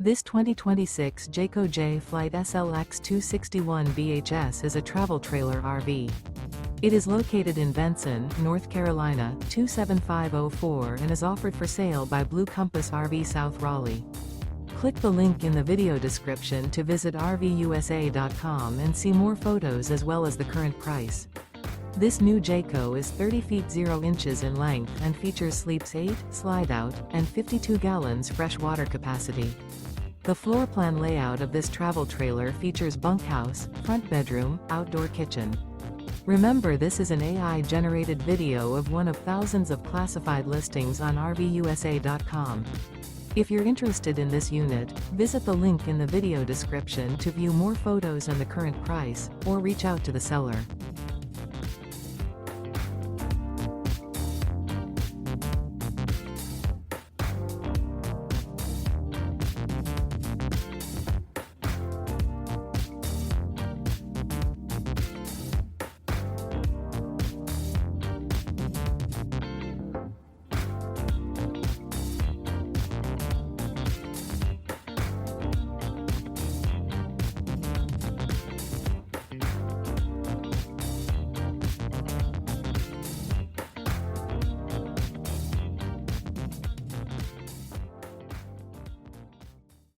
This 2026 Jayco Jay Flight SLX 261 BHS is a travel trailer RV. It is located in Benson, North Carolina, 27504 and is offered for sale by Blue Compass RV South Raleigh. Click the link in the video description to visit RVUSA.com and see more photos as well as the current price. This new Jayco is 30 feet 0 inches in length and features sleeps 8, slide-out, and 52 gallons fresh water capacity. The floor plan layout of this travel trailer features bunkhouse, front bedroom, outdoor kitchen. Remember, this is an AI-generated video of one of thousands of classified listings on RVUSA.com. If you're interested in this unit, visit the link in the video description to view more photos and the current price, or reach out to the seller.